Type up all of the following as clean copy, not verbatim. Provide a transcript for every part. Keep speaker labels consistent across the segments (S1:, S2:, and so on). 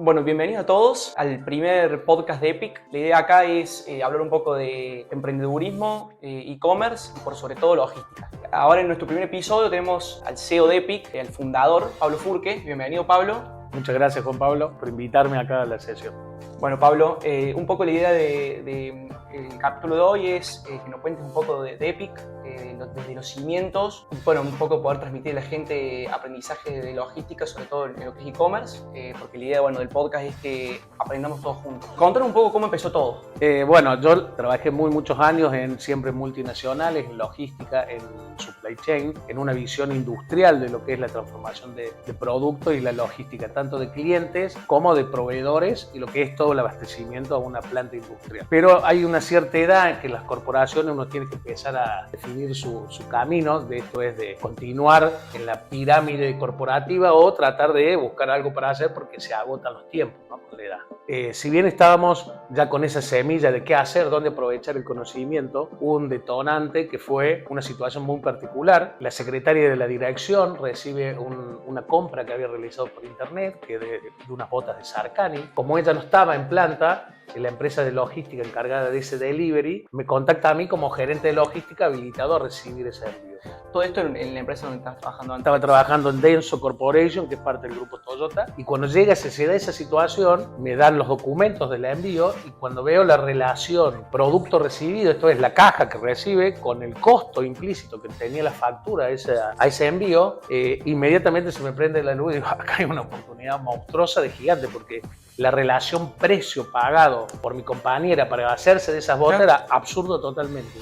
S1: Bueno, bienvenidos a todos al primer podcast de Epic. La idea acá es hablar un poco de emprendedurismo, e-commerce y por sobre todo logística. Ahora en nuestro primer episodio tenemos al CEO de Epic, al fundador, Pablo Furque. Bienvenido, Pablo.
S2: Muchas gracias, Juan Pablo, por invitarme acá a la sesión.
S1: Bueno, Pablo, un poco la idea del capítulo de hoy es que nos cuentes un poco de Epic, desde los cimientos, y bueno, un poco poder transmitir a la gente aprendizaje de logística, sobre todo en lo que es e-commerce, porque la idea del podcast es que aprendamos todos juntos. Contanos un poco cómo empezó todo.
S2: Bueno, yo trabajé muchos años en siempre multinacionales, en logística, en supply chain, en una visión industrial de lo que es la transformación de productos y la logística, tanto de clientes como de proveedores y lo que es todo el abastecimiento a una planta industrial. Pero hay una cierta edad en que las corporaciones uno tiene que empezar a definir su camino, de esto es de continuar en la pirámide corporativa o tratar de buscar algo para hacer porque se agotan los tiempos, ¿no? Con la edad. Si bien estábamos ya con esa semilla de qué hacer, dónde aprovechar el conocimiento, hubo un detonante que fue una situación muy particular. La secretaria de la dirección recibe una compra que había realizado por internet, que de unas botas de Sarkany. Como ella no estaba en planta, la empresa de logística encargada de ese delivery me contacta a mí como gerente de logística habilitado a recibir ese envío.
S1: Todo esto en la empresa donde estabas trabajando antes.
S2: Estaba trabajando en Denso Corporation, que es parte del grupo Toyota, y cuando se da esa situación, me dan los documentos del envío y cuando veo la relación producto recibido, esto es la caja que recibe, con el costo implícito que tenía la factura a ese envío, inmediatamente se me prende la luz y digo, acá hay una oportunidad monstruosa de gigante, porque la relación precio-pagado por mi compañera para hacerse de esas botas era absurdo totalmente.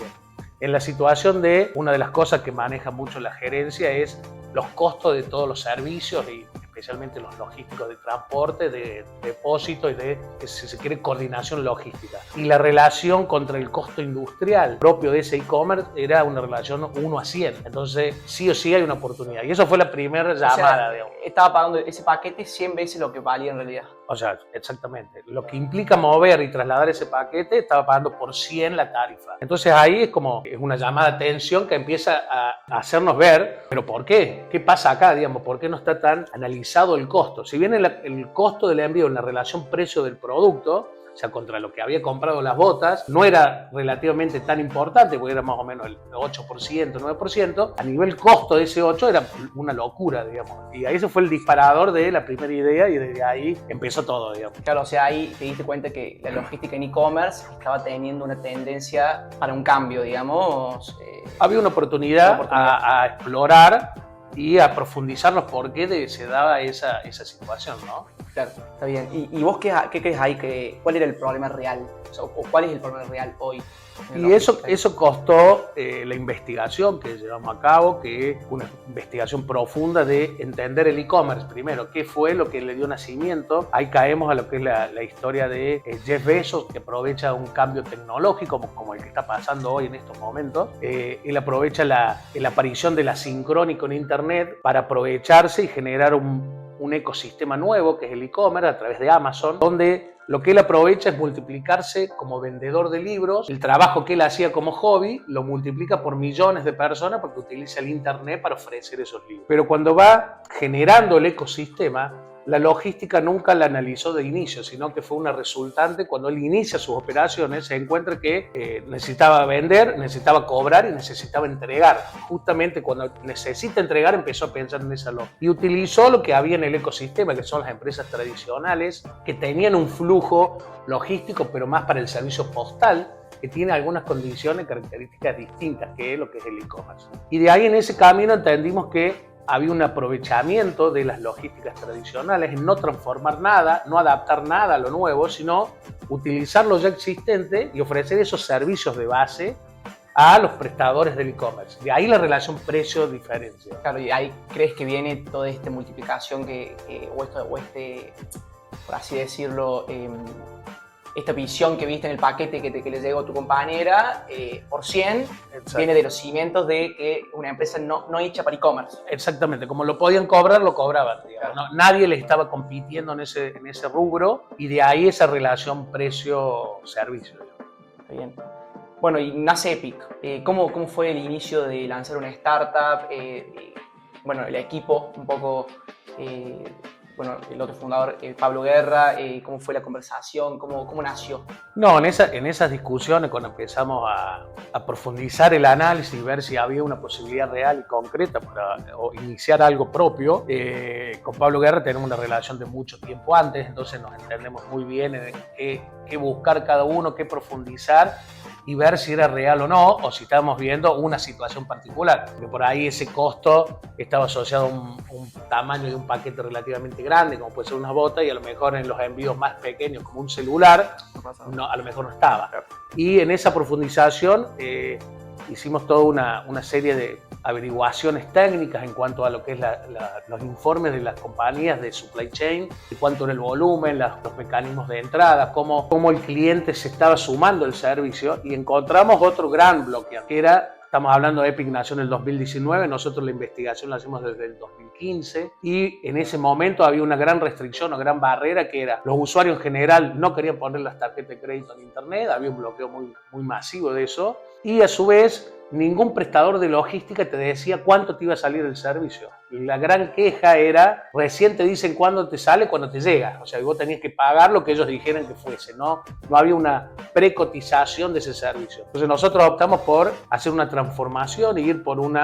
S2: En la situación de una de las cosas que maneja mucho la gerencia es los costos de todos los servicios y especialmente los logísticos de transporte, de depósito y de, si se quiere, coordinación logística. Y la relación contra el costo industrial propio de ese e-commerce era una relación 1 a 100. Entonces, sí o sí hay una oportunidad. Y eso fue la primera llamada.
S1: Digamos. Estaba pagando ese paquete 100 veces lo que valía en realidad.
S2: O sea, exactamente. Lo que implica mover y trasladar ese paquete, estaba pagando por 100 la tarifa. Entonces ahí es una llamada de atención que empieza a hacernos ver, ¿pero por qué? ¿Qué pasa acá, digamos? ¿Por qué no está tan analizado el costo? Si bien el costo del envío en la relación precio del producto, o sea, contra lo que había comprado las botas, no era relativamente tan importante, porque era más o menos el 8%, 9%, a nivel costo de ese 8 era una locura, digamos. Y ahí se fue el disparador de la primera idea y desde ahí empezó todo, digamos.
S1: Claro, o sea, ahí te diste cuenta que la logística en e-commerce estaba teniendo una tendencia para un cambio, digamos.
S2: Había una oportunidad a explorar y a profundizar los por qué se daba esa situación, ¿no?
S1: Claro, está bien. ¿Y vos qué crees ahí? ¿Cuál era el problema real? O cuál es el problema real hoy?
S2: Y eso costó la investigación que llevamos a cabo, que es una investigación profunda de entender el e-commerce. Primero, ¿qué fue lo que le dio nacimiento? Ahí caemos a lo que es la historia de Jeff Bezos, que aprovecha un cambio tecnológico como el que está pasando hoy en estos momentos. Él aprovecha la aparición de la sincrónica en Internet para aprovecharse y generar un ecosistema nuevo, que es el e-commerce, a través de Amazon, donde lo que él aprovecha es multiplicarse como vendedor de libros. El trabajo que él hacía como hobby lo multiplica por millones de personas porque utiliza el internet para ofrecer esos libros. Pero cuando va generando el ecosistema, la logística nunca la analizó de inicio, sino que fue una resultante. Cuando él inicia sus operaciones, se encuentra que necesitaba vender, necesitaba cobrar y necesitaba entregar. Justamente cuando necesita entregar, empezó a pensar en esa lógica. Y utilizó lo que había en el ecosistema, que son las empresas tradicionales, que tenían un flujo logístico, pero más para el servicio postal, que tiene algunas condiciones, características distintas que lo que es el e-commerce. Y de ahí en ese camino entendimos que había un aprovechamiento de las logísticas tradicionales en no transformar nada, no adaptar nada a lo nuevo, sino utilizar lo ya existente y ofrecer esos servicios de base a los prestadores del e-commerce. De ahí la relación precio-diferencia.
S1: Claro, y ahí crees que viene toda esta multiplicación por así decirlo, esta visión que viste en el paquete que le llegó a tu compañera por 100. Exacto. Viene de los cimientos de que una empresa no hecha para e-commerce.
S2: Exactamente, como lo podían cobrar, lo cobraban.
S1: Claro.
S2: ¿No? Nadie les estaba compitiendo en ese rubro y de ahí esa relación precio-servicio.
S1: Está bien. Bueno, y nace Epic. ¿Cómo fue el inicio de lanzar una startup? Bueno, el equipo un poco bueno, el otro fundador, Pablo Guerra, cómo fue la conversación, cómo nació.
S2: No, en esas discusiones, cuando empezamos a profundizar el análisis y ver si había una posibilidad real y concreta para iniciar algo propio, con Pablo Guerra tenemos una relación de mucho tiempo antes, entonces nos entendemos muy bien en qué buscar cada uno, qué profundizar y ver si era real o no, o si estábamos viendo una situación particular. Porque por ahí ese costo estaba asociado a un tamaño de un paquete relativamente grande, como puede ser una bota, y a lo mejor en los envíos más pequeños, como un celular, no, a lo mejor no estaba. Y en esa profundización hicimos toda una serie de averiguaciones técnicas en cuanto a lo que es los informes de las compañías de supply chain, de cuánto era el volumen, los mecanismos de entrada, cómo el cliente se estaba sumando el servicio, y encontramos otro gran bloque, que era, estamos hablando de Epic nació en el 2019, nosotros la investigación la hacemos desde el 2015, y en ese momento había una gran restricción, una gran barrera, que era los usuarios en general no querían poner las tarjetas de crédito en internet, había un bloqueo muy masivo de eso, y a su vez ningún prestador de logística te decía cuánto te iba a salir el servicio. Y la gran queja era, recién te dicen cuándo te sale, cuando te llega. O sea, vos tenías que pagar lo que ellos dijeran que fuese, no había una precotización de ese servicio. Entonces nosotros optamos por hacer una transformación y ir por un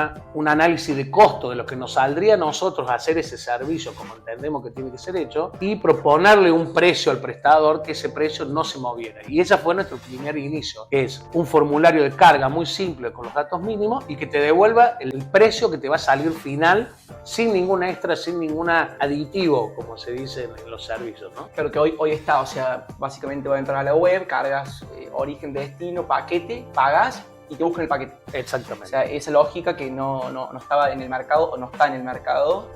S2: análisis de costo de lo que nos saldría a nosotros hacer ese servicio como entendemos que tiene que ser hecho, y proponerle un precio al prestador que ese precio no se moviera. Y ese fue nuestro primer inicio, que es un formulario de carga muy simple con los datos mínimos y que te devuelva el precio que te va a salir final, sin ningún extra, sin ningún aditivo, como se dice en los servicios, ¿no?
S1: Claro que hoy está, o sea, básicamente vas a entrar a la web, cargas origen, destino, paquete, pagas y te buscan el paquete.
S2: Exactamente.
S1: O sea, esa lógica que no estaba en el mercado o no está en el mercado.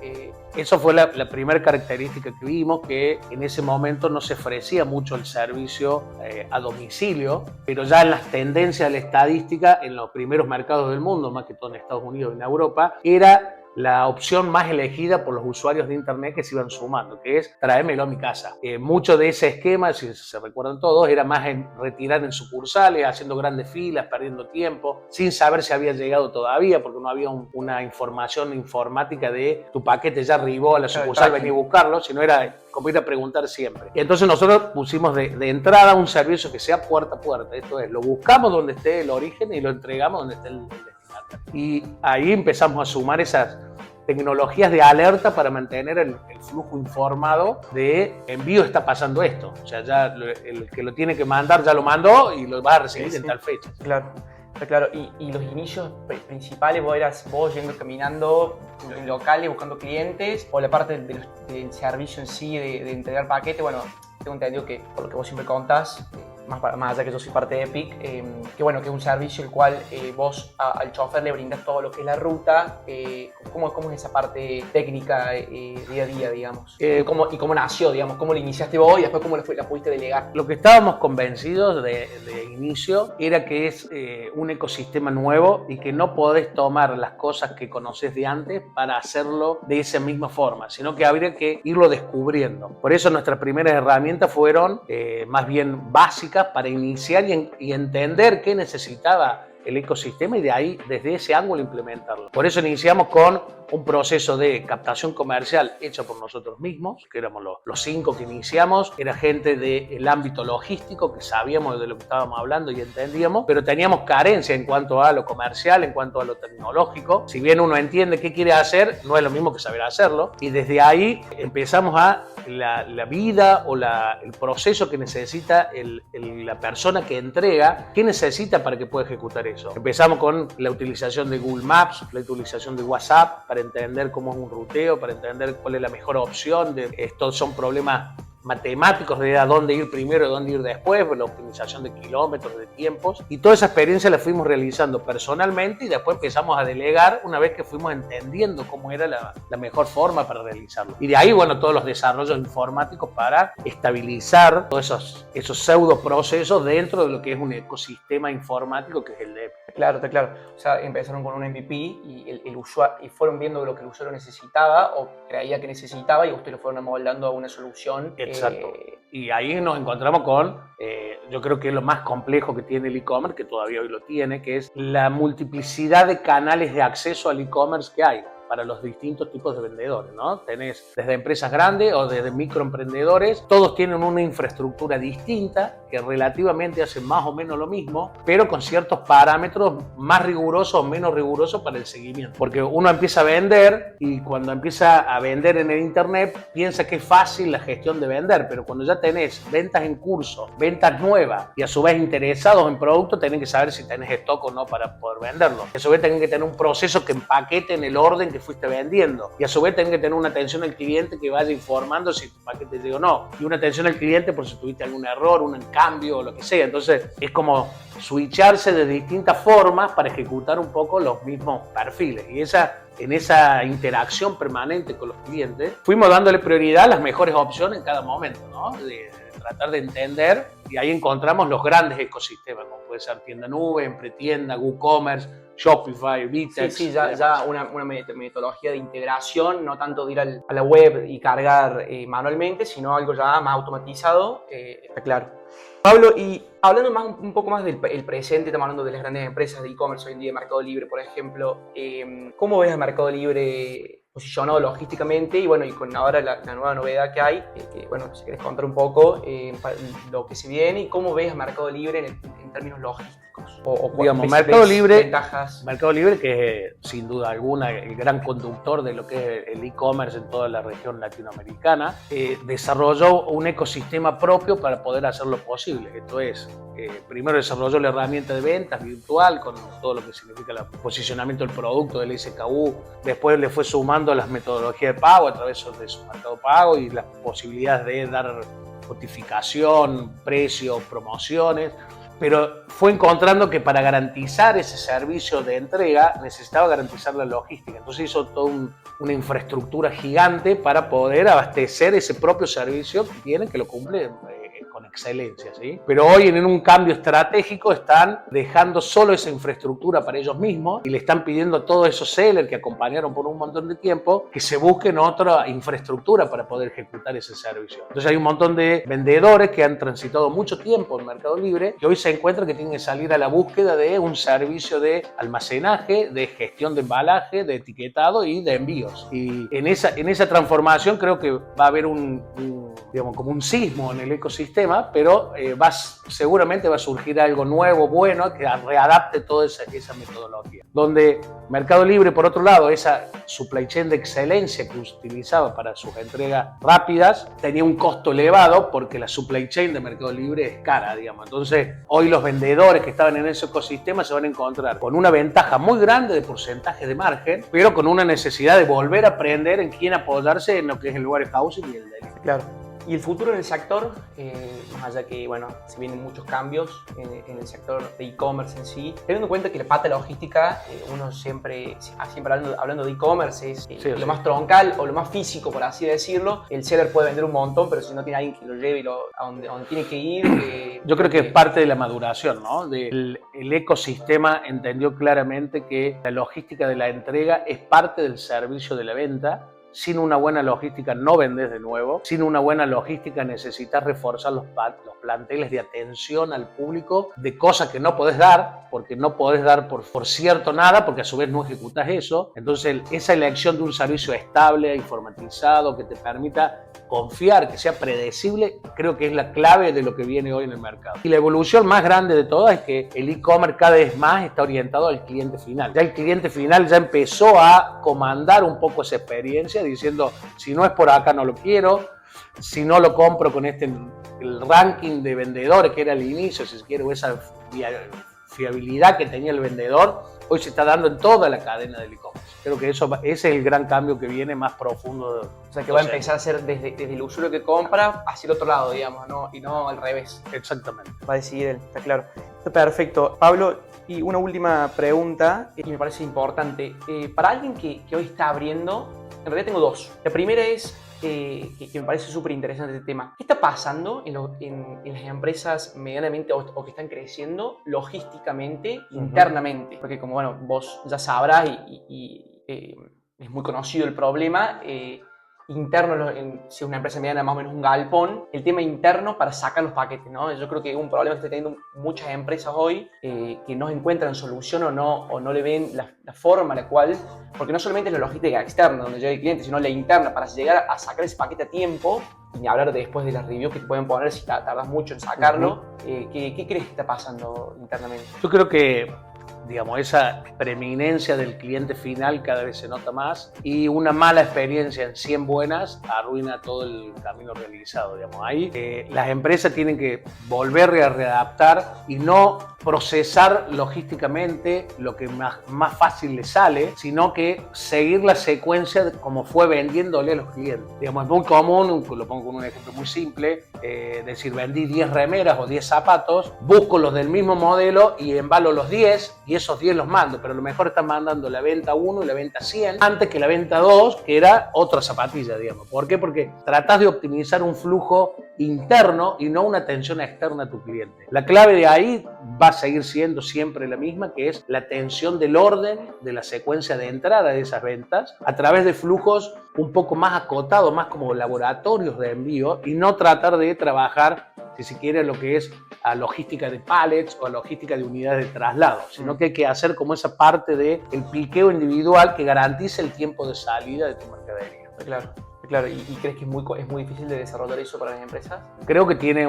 S2: Eso fue la primera característica que vimos, que en ese momento no se ofrecía mucho el servicio a domicilio, pero ya en las tendencias de la estadística, en los primeros mercados del mundo, más que todo en Estados Unidos y en Europa, era la opción más elegida por los usuarios de internet que se iban sumando, que es tráemelo a mi casa. Mucho de ese esquema, si se recuerdan todos, era más en retirar en sucursales, haciendo grandes filas, perdiendo tiempo, sin saber si había llegado todavía, porque no había una información informática de tu paquete ya arribó a la sucursal, vení a buscarlo, sino era como ir a preguntar siempre. Y entonces nosotros pusimos de entrada un servicio que sea puerta a puerta, esto es, lo buscamos donde esté el origen y lo entregamos donde esté el destinatario. Y ahí empezamos a sumar esas tecnologías de alerta para mantener el flujo informado de envío, está pasando esto. O sea, ya el que lo tiene que mandar ya lo mandó y lo va a recibir en tal fecha.
S1: Claro, claro. Y los inicios principales, vos yendo caminando en locales, buscando clientes, o la parte del servicio en sí, de entregar paquetes. Bueno, tengo entendido que, por lo que vos siempre contás, más allá que yo soy parte de Epic, que bueno, que es un servicio el cual vos al chofer le brindás todo lo que es la ruta. ¿Cómo es esa parte técnica día a día, digamos? ¿Y cómo nació, digamos? ¿Cómo lo iniciaste vos y después cómo la pudiste delegar?
S2: Lo que estábamos convencidos de inicio era que es un ecosistema nuevo y que no podés tomar las cosas que conocés de antes para hacerlo de esa misma forma, sino que habría que irlo descubriendo. Por eso nuestras primeras herramientas fueron más bien básicas para iniciar y entender qué necesitaba el ecosistema y de ahí, desde ese ángulo, implementarlo. Por eso iniciamos con un proceso de captación comercial hecho por nosotros mismos, que éramos los 5 que iniciamos, era gente del ámbito logístico que sabíamos de lo que estábamos hablando y entendíamos, pero teníamos carencia en cuanto a lo comercial, en cuanto a lo tecnológico. Si bien uno entiende qué quiere hacer, no es lo mismo que saber hacerlo, y desde ahí empezamos a la vida o el proceso que necesita la persona que entrega, qué necesita para que pueda ejecutar eso. Empezamos con la utilización de Google Maps, la utilización de WhatsApp para entender cómo es un ruteo, para entender cuál es la mejor opción. Estos son problemas matemáticos de a dónde ir primero y dónde ir después, la optimización de kilómetros, de tiempos, y toda esa experiencia la fuimos realizando personalmente y después empezamos a delegar una vez que fuimos entendiendo cómo era la mejor forma para realizarlo. Y de ahí, bueno, todos los desarrollos informáticos para estabilizar todos esos pseudo procesos dentro de lo que es un ecosistema informático que es el de Epic.
S1: Claro, está claro. O sea, empezaron con un MVP y el usuario, y fueron viendo lo que el usuario necesitaba o creía que necesitaba y ustedes lo fueron amoldando a una solución.
S2: Exacto. Y ahí nos encontramos con, yo creo que es lo más complejo que tiene el e-commerce, que todavía hoy lo tiene, que es la multiplicidad de canales de acceso al e-commerce que hay. para los distintos tipos de vendedores, ¿no? Tenés desde empresas grandes o desde microemprendedores, todos tienen una infraestructura distinta que relativamente hacen más o menos lo mismo, pero con ciertos parámetros más rigurosos o menos rigurosos para el seguimiento. Porque uno empieza a vender y cuando empieza a vender en el internet piensa que es fácil la gestión de vender, pero cuando ya tenés ventas en curso, ventas nuevas y a su vez interesados en producto, tenés que saber si tenés stock o no para poder venderlo. A su vez tenés que tener un proceso que empaquete en el orden que fuiste vendiendo y a su vez tenés que tener una atención al cliente que vaya informando si tu paquete llegó o no, y una atención al cliente por si tuviste algún error, un cambio o lo que sea. Entonces es como switcharse de distintas formas para ejecutar un poco los mismos perfiles, y en esa interacción permanente con los clientes fuimos dándole prioridad a las mejores opciones en cada momento, ¿no? De tratar de entender, y ahí encontramos los grandes ecosistemas, como puede ser tienda nube, empretienda, WooCommerce, Shopify, Vitex.
S1: Sí, ya una metodología de integración, no tanto de ir a la web y cargar manualmente, sino algo ya más automatizado, está claro. Pablo, y hablando un poco más del presente, estamos hablando de las grandes empresas de e-commerce hoy en día, Mercado Libre, por ejemplo. ¿Cómo ves a Mercado Libre posicionado logísticamente? Y bueno, y con ahora la nueva novedad que hay, que bueno, si querés contar un poco lo que se viene y cómo ves a Mercado Libre en términos logísticos.
S2: Digamos, Mercado Libre,
S1: ventajas.
S2: Mercado Libre, que es sin duda alguna el gran conductor de lo que es el e-commerce en toda la región latinoamericana, desarrolló un ecosistema propio para poder hacerlo posible. Esto es, primero desarrolló la herramienta de ventas virtual con todo lo que significa el posicionamiento del producto del SKU, después le fue sumando las metodologías de pago a través de su Mercado Pago y las posibilidades de dar notificación, precios, promociones. Pero fue encontrando que para garantizar ese servicio de entrega necesitaba garantizar la logística. Entonces hizo toda una infraestructura gigante para poder abastecer ese propio servicio que tiene, que lo cumple con excelencia, ¿sí? Pero hoy en un cambio estratégico están dejando solo esa infraestructura para ellos mismos y le están pidiendo a todos esos sellers que acompañaron por un montón de tiempo que se busquen otra infraestructura para poder ejecutar ese servicio. Entonces hay un montón de vendedores que han transitado mucho tiempo en Mercado Libre que hoy se encuentran que tienen que salir a la búsqueda de un servicio de almacenaje, de gestión de embalaje, de etiquetado y de envíos. Y en esa transformación creo que va a haber digamos, como un sismo en el ecosistema, pero seguramente va a surgir algo nuevo, bueno, que readapte toda esa metodología. Donde Mercado Libre, por otro lado, esa supply chain de excelencia que utilizaba para sus entregas rápidas, tenía un costo elevado porque la supply chain de Mercado Libre es cara, digamos. Entonces, hoy los vendedores que estaban en ese ecosistema se van a encontrar con una ventaja muy grande de porcentaje de margen, pero con una necesidad de volver a aprender en quién apoyarse en lo que es el warehousing y el delivery.
S1: Claro. Y el futuro en el sector, más allá que, bueno, se vienen muchos cambios en el sector de e-commerce en sí, teniendo en cuenta que la pata logística, uno siempre hablando de e-commerce, es lo más troncal o lo más físico, por así decirlo. El seller puede vender un montón, pero si no tiene alguien que lo lleve a donde tiene que ir...
S2: Yo creo que es parte de la maduración, ¿no? El ecosistema entendió claramente que la logística de la entrega es parte del servicio de la venta. Sin una buena logística no vendés de nuevo. Sin una buena logística necesitas reforzar los planteles de atención al público de cosas que no podés dar, porque no podés dar por cierto nada, porque a su vez no ejecutás eso. Entonces esa elección de un servicio estable, informatizado, que te permita confiar, que sea predecible, creo que es la clave de lo que viene hoy en el mercado. Y la evolución más grande de todas es que el e-commerce cada vez más está orientado al cliente final. Ya el cliente final ya empezó a comandar un poco esa experiencia, diciendo, si no es por acá no lo quiero, si no lo compro con el ranking de vendedores que era al inicio, si se quiere, o esa fiabilidad que tenía el vendedor, hoy se está dando en toda la cadena del e-commerce. Creo que ese es el gran cambio que viene más profundo.
S1: O sea, que va a empezar a ser desde el usuario que compra hacia el otro lado, digamos, ¿no? Y no al revés.
S2: Exactamente.
S1: Va a decidir él, está claro. Está perfecto. Pablo, y una última pregunta que me parece importante. Para alguien que hoy está abriendo, en realidad tengo dos. La primera es, que me parece súper interesante este tema. ¿Qué está pasando en las empresas medianamente o que están creciendo logísticamente, internamente? Porque como bueno, vos ya sabrás y es muy conocido el problema, interno, si una empresa mediana más o menos un galpón, el tema interno para sacar los paquetes, ¿no? Yo creo que es un problema que están teniendo muchas empresas hoy, que no encuentran solución o no le ven la forma a la cual, porque no solamente es la logística externa donde llega el cliente, sino la interna para llegar a sacar ese paquete a tiempo, y ni hablar después de las reviews que te pueden poner si tardas mucho en sacarlo. ¿Qué crees que está pasando internamente?
S2: Yo creo que, digamos, esa preeminencia del cliente final cada vez se nota más, y una mala experiencia en 100 buenas arruina todo el camino realizado, digamos. Ahí las empresas tienen que volver a readaptar y no procesar logísticamente lo que más fácil les sale, sino que seguir la secuencia de cómo fue vendiéndole a los clientes. Digamos, es muy común, lo pongo con un ejemplo muy simple, decir, vendí 10 remeras o 10 zapatos, busco los del mismo modelo y embalo los 10 y esos 10 los mando, pero a lo mejor están mandando la venta 1 y la venta 100 antes que la venta 2, que era otra zapatilla, digamos. ¿Por qué? Porque tratás de optimizar un flujo interno y no una atención externa a tu cliente. La clave de ahí va a seguir siendo siempre la misma, que es la atención del orden, de la secuencia de entrada de esas ventas, a través de flujos un poco más acotados, más como laboratorios de envío, y no tratar de trabajar, si se quiere, lo que es a logística de pallets o a logística de unidades de traslado, sino que hay que hacer como esa parte del piqueo individual que garantice el tiempo de salida de tu mercadería.
S1: Claro, ¿y crees que es muy difícil de desarrollar eso para las empresas?
S2: Creo que tiene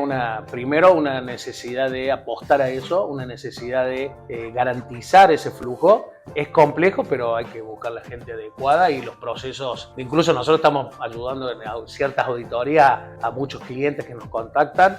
S2: primero una necesidad de apostar a eso, una necesidad de garantizar ese flujo. Es complejo, pero hay que buscar la gente adecuada y los procesos. Incluso nosotros estamos ayudando en ciertas auditorías a muchos clientes que nos contactan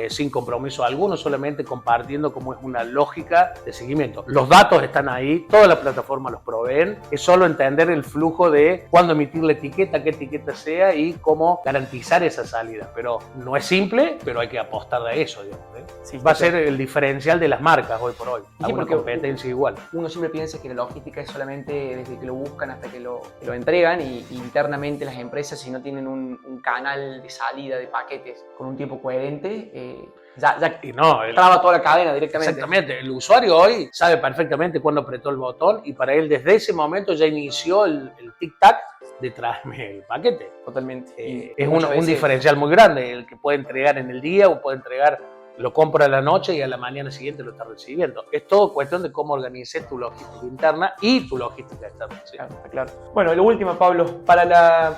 S2: sin compromiso alguno, solamente compartiendo cómo es una lógica de seguimiento. Los datos están ahí, todas las plataformas los proveen. Es solo entender el flujo de cuándo emitir la etiqueta, qué etiqueta sea y cómo garantizar esa salida. Pero no es simple, pero hay que apostar a eso, digamos, ¿eh? Sí, va a ser el diferencial de las marcas hoy por hoy.
S1: Sí,
S2: una competencia igual.
S1: Uno siempre piensa que la logística es solamente desde que lo buscan hasta que lo entregan, y internamente las empresas, si no tienen un canal de salida de paquetes con un tiempo coherente, traba toda la cadena directamente.
S2: Exactamente. El usuario hoy sabe perfectamente cuándo apretó el botón y para él desde ese momento ya inició el tic-tac de traerme el paquete.
S1: Totalmente.
S2: Es un diferencial muy grande, el que puede entregar en el día o puede entregar, lo compra a la noche y a la mañana siguiente lo está recibiendo. Es todo cuestión de cómo organices tu logística interna y tu logística externa. ¿Sí?
S1: Claro. Bueno, lo último, Pablo, para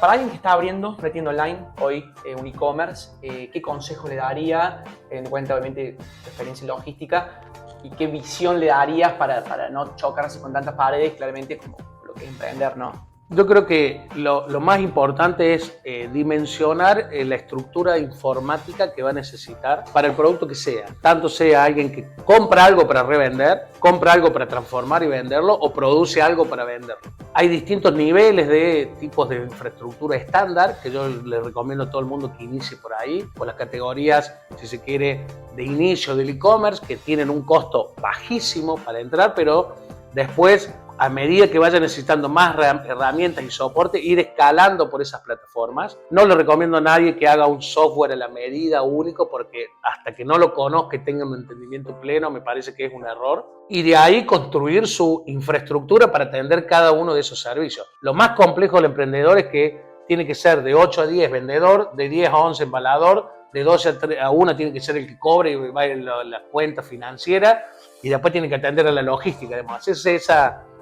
S1: alguien que está abriendo una tienda online hoy, un e-commerce, ¿qué consejo le daría, teniendo en cuenta obviamente tu experiencia en logística, y qué visión le darías para no chocarse con tantas paredes, claramente, como lo que es emprender, ¿no?
S2: Yo creo que lo más importante es dimensionar la estructura informática que va a necesitar para el producto que sea. Tanto sea alguien que compra algo para revender, compra algo para transformar y venderlo, o produce algo para venderlo. Hay distintos niveles de tipos de infraestructura estándar que yo les recomiendo a todo el mundo que inicie por ahí, con las categorías, si se quiere, de inicio del e-commerce, que tienen un costo bajísimo para entrar, pero después, a medida que vaya necesitando más herramientas y soporte, ir escalando por esas plataformas. No le recomiendo a nadie que haga un software a la medida único, porque hasta que no lo conozca y tenga un entendimiento pleno, me parece que es un error. Y de ahí construir su infraestructura para atender cada uno de esos servicios. Lo más complejo del emprendedor es que tiene que ser de 8 a 10 vendedor, de 10 a 11 embalador, de 12 a 1 tiene que ser el que cobre y va en la cuenta financiera, y después tiene que atender a la logística. Además,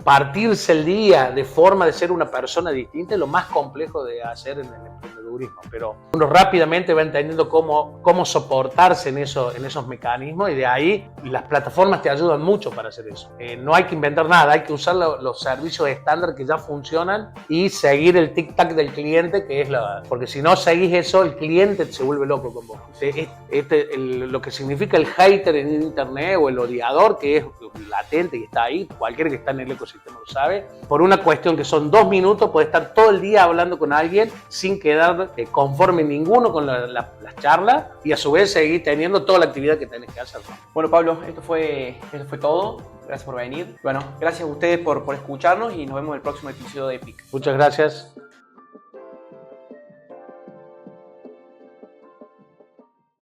S2: partirse el día de forma de ser una persona distinta es lo más complejo de hacer en el emprendedurismo, pero uno rápidamente va entendiendo cómo soportarse en esos mecanismos, y de ahí las plataformas te ayudan mucho para hacer eso. No hay que inventar nada, hay que usar los servicios estándar que ya funcionan y seguir el tic-tac del cliente, que es porque si no seguís eso, el cliente se vuelve loco con vos. Lo que significa el hater en internet o el odiador, que es latente y está ahí, cualquiera que está en el ecosistema lo sabe, por una cuestión que son 2 minutos, puedes estar todo el día hablando con alguien sin quedar conforme ninguno con las charlas, y a su vez seguir teniendo toda la actividad que tenés que hacer, ¿no?
S1: Bueno, Pablo, esto fue todo. Gracias por venir. Bueno, gracias a ustedes por escucharnos, y nos vemos en el próximo episodio de Epic.
S2: Muchas gracias.